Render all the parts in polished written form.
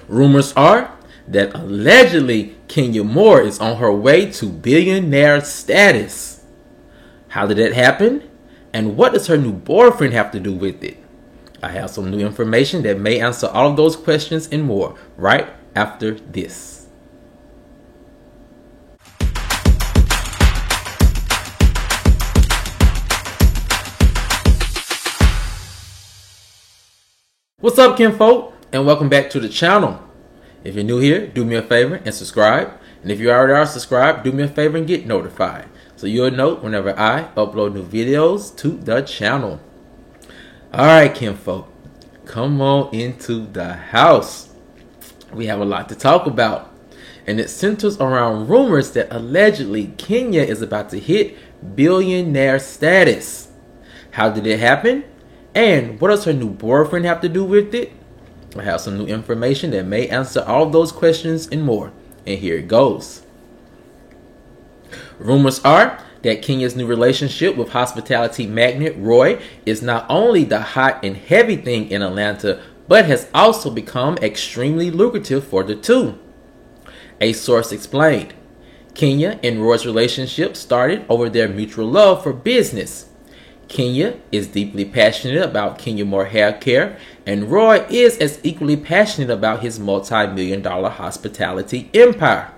Rumors are that allegedly Kenya Moore is on her way to billionaire status. How did that happen? And what does her new boyfriend have to do with it? I have some new information that may answer all of those questions and more right after this. What's up, kinfolk, and welcome back to the channel. If you're new here, do me a favor and subscribe. And if you already are subscribed, do me a favor and get notified, so you'll know whenever I upload new videos to the channel. Alright, kinfolk, come on into the house. We have a lot to talk about, and it centers around rumors that allegedly Kenya is about to hit billionaire status. How did it happen? And what does her new boyfriend have to do with it? I have some new information that may answer all of those questions and more. And here it goes. Rumors are that Kenya's new relationship with hospitality magnate Roy is not only the hot and heavy thing in Atlanta, but has also become extremely lucrative for the two. A source explained, Kenya and Roy's relationship started over their mutual love for business. Kenya is deeply passionate about Kenya Moore Hair Care, and Roy is as equally passionate about his multi-million-dollar hospitality empire.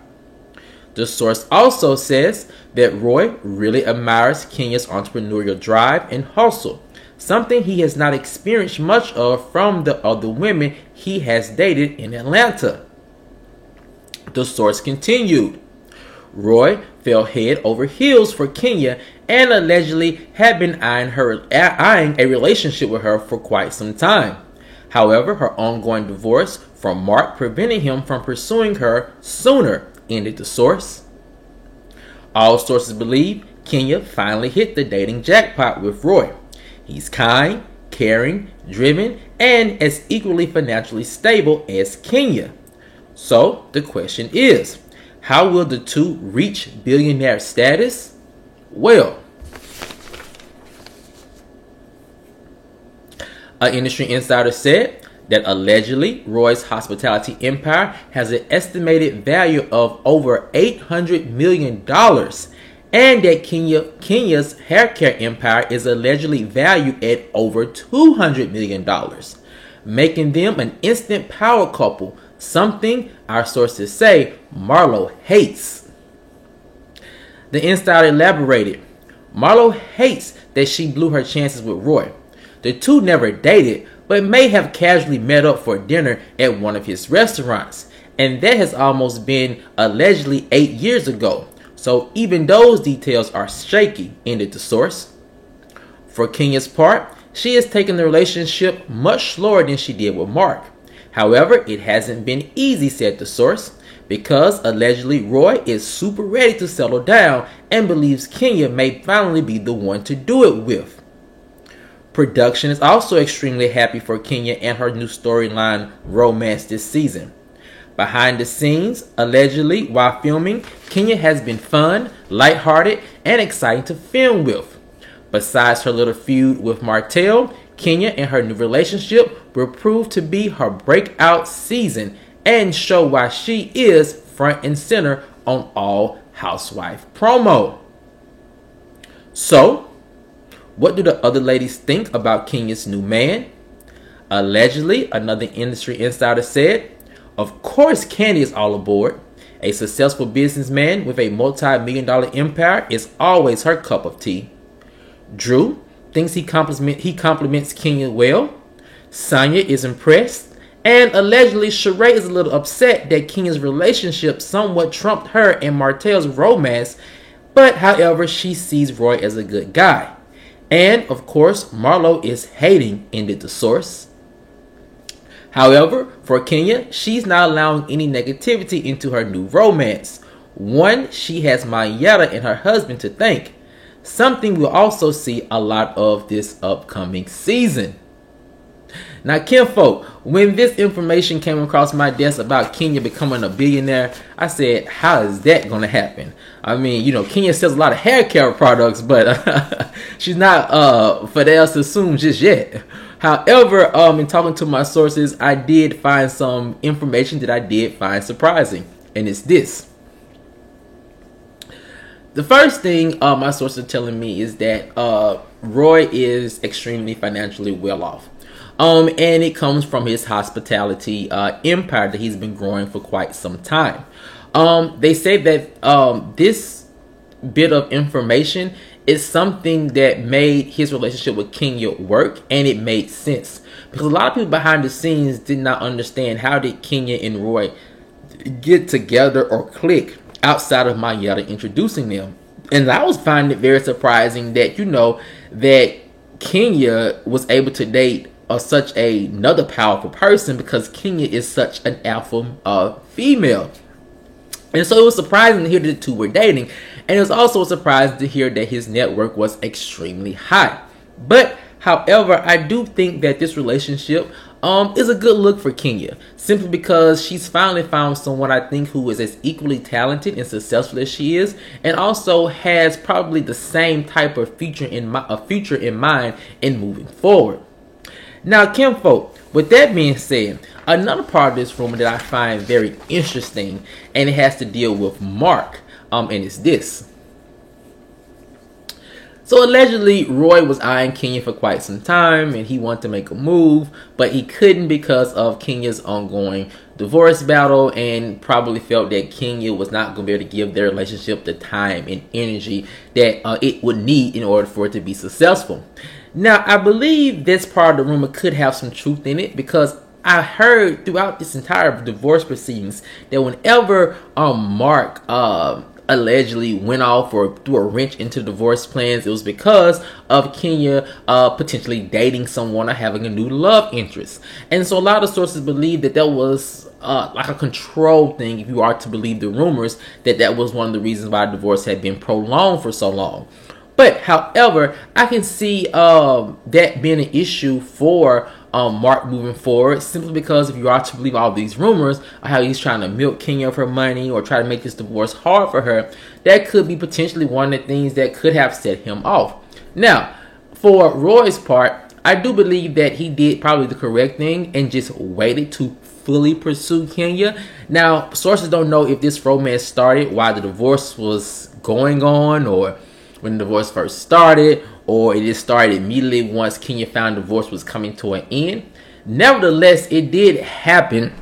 The source also says that Roy really admires Kenya's entrepreneurial drive and hustle, something he has not experienced much of from the other women he has dated in Atlanta. The source continued, Roy fell head over heels for Kenya and allegedly had been eyeing a relationship with her for quite some time. However, her ongoing divorce from Mark prevented him from pursuing her sooner, ended the source. All sources believe Kenya finally hit the dating jackpot with Roy. He's kind, caring, driven, and as equally financially stable as Kenya. So the question is, how will the two reach billionaire status? Well, an industry insider said that allegedly Roy's hospitality empire has an estimated value of over $800 million, and that Kenya's hair care empire is allegedly valued at over $200 million, making them an instant power couple, something our sources say Marlo hates. The insider elaborated, Marlo hates that she blew her chances with Roy. The two never dated, but may have casually met up for dinner at one of his restaurants, and that has almost been allegedly 8 years ago, so even those details are shaky, ended the source. For Kenya's part, she has taken the relationship much slower than she did with Mark. However, it hasn't been easy, said the source, because allegedly Roy is super ready to settle down and believes Kenya may finally be the one to do it with. Production is also extremely happy for Kenya and her new storyline romance this season. Behind the scenes, allegedly while filming, Kenya has been fun, lighthearted, and exciting to film with. Besides her little feud with Martell, Kenya and her new relationship will prove to be her breakout season and show why she is front and center on all housewife promo. So, what do the other ladies think about Kenya's new man? Allegedly, another industry insider said, of course Candy is all aboard. A successful businessman with a multi-million-dollar empire is always her cup of tea. Drew thinks he compliments Kenya well. Sonya is impressed. And allegedly, Sheree is a little upset that Kenya's relationship somewhat trumped her and Martell's romance, but however, she sees Roy as a good guy. And of course, Marlo is hating, ended the source. However, for Kenya, she's not allowing any negativity into her new romance. One, she has Mayetta and her husband to thank. Something we'll also see a lot of this upcoming season. Now, kinfolk, when this information came across my desk about Kenya becoming a billionaire, I said, how is that going to happen? I mean, Kenya sells a lot of hair care products, but she's not Fidel Sassoon just yet. However, in talking to my sources, I did find some information that I did find surprising, and it's this. The first thing my sources are telling me is that Roy is extremely financially well off. And it comes from his hospitality empire that he's been growing for quite some time. They say that this bit of information is something that made his relationship with Kenya work, and it made sense. Because a lot of people behind the scenes did not understand how did Kenya and Roy get together or click outside of Mayetta introducing them. And I was finding it very surprising that, that Kenya was able to date such another powerful person, because Kenya is such an alpha female. And so it was surprising to hear that the two were dating. And it was also surprising to hear that his network was extremely high. But, however, I do think that this relationship is a good look for Kenya, simply because she's finally found someone, I think, who is as equally talented and successful as she is, and also has probably the same type of future in mind in moving forward. Now, kinfolk, with that being said, another part of this rumor that I find very interesting, and it has to deal with Mark, and it's this. So allegedly, Roy was eyeing Kenya for quite some time, and he wanted to make a move, but he couldn't because of Kenya's ongoing divorce battle, and probably felt that Kenya was not going to be able to give their relationship the time and energy that it would need in order for it to be successful. Now, I believe this part of the rumor could have some truth in it, because I heard throughout this entire divorce proceedings that whenever Mark allegedly went off or threw a wrench into divorce plans, it was because of Kenya potentially dating someone or having a new love interest. And so a lot of sources believe that was like a control thing, if you are to believe the rumors, that was one of the reasons why divorce had been prolonged for so long. But, however, I can see that being an issue for Mark moving forward, simply because if you are to believe all these rumors, how he's trying to milk Kenya for money or try to make this divorce hard for her, that could be potentially one of the things that could have set him off. Now, for Roy's part, I do believe that he did probably the correct thing and just waited to fully pursue Kenya. Now, sources don't know if this romance started while the divorce was going on, or when the divorce first started, or it just started immediately once Kenya found divorce was coming to an end. Nevertheless, it did happen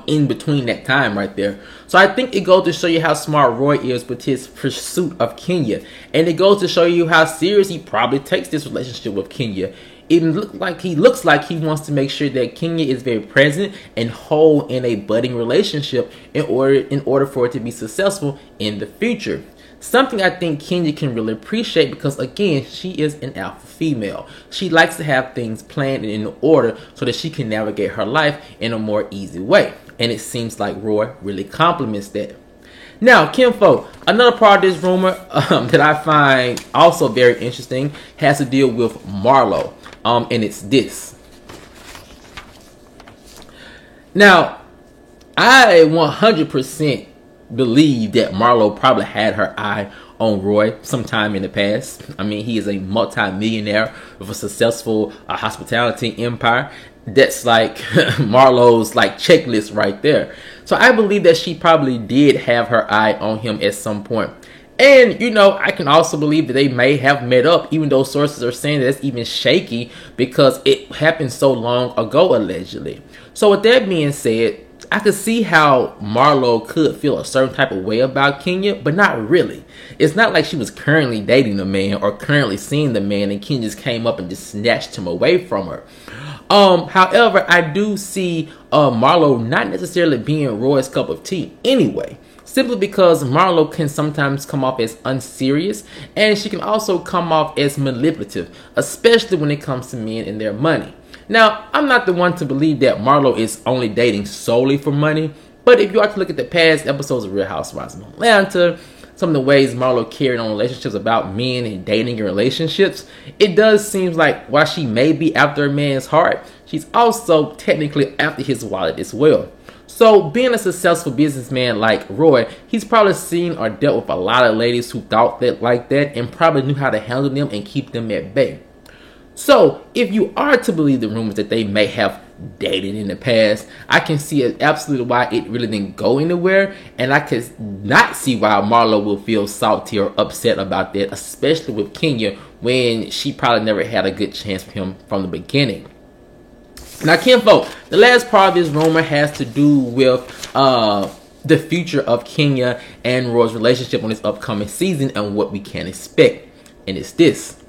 in between that time right there. So I think it goes to show you how smart Roy is with his pursuit of Kenya. And it goes to show you how serious he probably takes this relationship with Kenya. It looks like he wants to make sure that Kenya is very present and whole in a budding relationship in order for it to be successful in the future. Something I think Kenya can really appreciate, because again, she is an alpha female. She likes to have things planned and in order so that she can navigate her life in a more easy way. And it seems like Roy really compliments that. Now, kinfolk, another part of this rumor that I find also very interesting has to deal with Marlo. And it's this. Now, I 100% believe that Marlo probably had her eye on Roy sometime in the past. I mean, he is a multi-millionaire with a successful hospitality empire. That's like Marlo's like checklist right there. So I believe that she probably did have her eye on him at some point. And, I can also believe that they may have met up, even though sources are saying that it's even shaky because it happened so long ago, allegedly. So with that being said, I could see how Marlo could feel a certain type of way about Kenya, but not really. It's not like she was currently dating the man or currently seeing the man and Kenya just came up and just snatched him away from her. However, I do see Marlo not necessarily being Roy's cup of tea anyway. Simply because Marlo can sometimes come off as unserious, and she can also come off as manipulative, especially when it comes to men and their money. Now, I'm not the one to believe that Marlo is only dating solely for money, but if you are to look at the past episodes of Real Housewives of Atlanta, some of the ways Marlo carried on relationships about men and dating and relationships, it does seem like while she may be after a man's heart, he's also technically after his wallet as well. So being a successful businessman like Roy, he's probably seen or dealt with a lot of ladies who thought that like that and probably knew how to handle them and keep them at bay. So if you are to believe the rumors that they may have dated in the past, I can see absolutely why it really didn't go anywhere, and I could not see why Marlo will feel salty or upset about that, especially with Kenya when she probably never had a good chance with him from the beginning. Now, Kinfolk, the last part of this rumor has to do with the future of Kenya and Roy's relationship on this upcoming season and what we can expect, and it's this.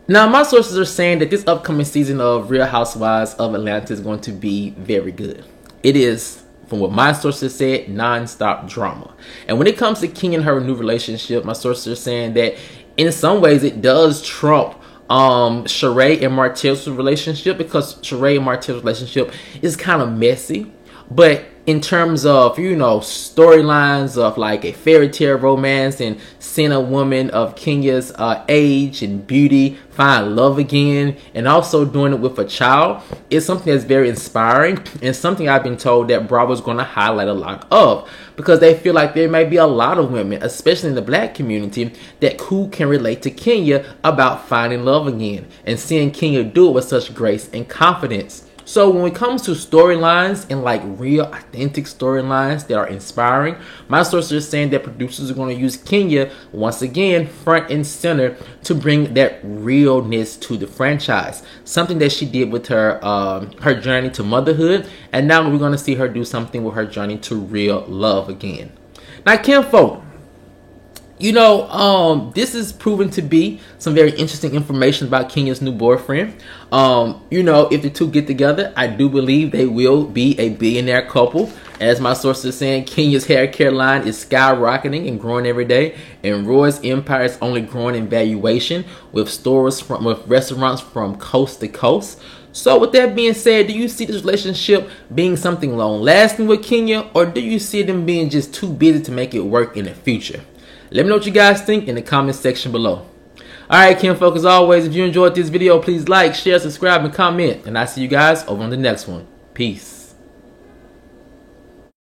Now, my sources are saying that this upcoming season of Real Housewives of Atlanta is going to be very good. It is, from what my sources said, non-stop drama. And when it comes to Kenya and her new relationship, my sources are saying that in some ways it does trump Sheree and Martell's relationship, because Sheree and Martell's relationship is kind of messy. But in terms of, you know, storylines of like a fairy tale romance and seeing a woman of Kenya's age and beauty find love again, and also doing it with a child, is something that's very inspiring and something I've been told that Bravo's going to highlight a lot of, because they feel like there may be a lot of women, especially in the black community, that who can relate to Kenya about finding love again and seeing Kenya do it with such grace and confidence. So when it comes to storylines and like real authentic storylines that are inspiring, my sources are saying that producers are going to use Kenya once again front and center to bring that realness to the franchise. Something that she did with her her journey to motherhood, and now we're going to see her do something with her journey to real love again. Now, Kinfolk, you know, this is proven to be some very interesting information about Kenya's new boyfriend. You know, if the two get together, I do believe they will be a billionaire couple. As my sources are saying, Kenya's hair care line is skyrocketing and growing every day, and Roy's empire is only growing in valuation, with restaurants from coast to coast. So with that being said, do you see this relationship being something long lasting with Kenya, or do you see them being just too busy to make it work in the future? Let me know what you guys think in the comment section below. Alright, Kinfolk, as always, if you enjoyed this video, please like, share, subscribe, and comment. And I'll see you guys over on the next one. Peace.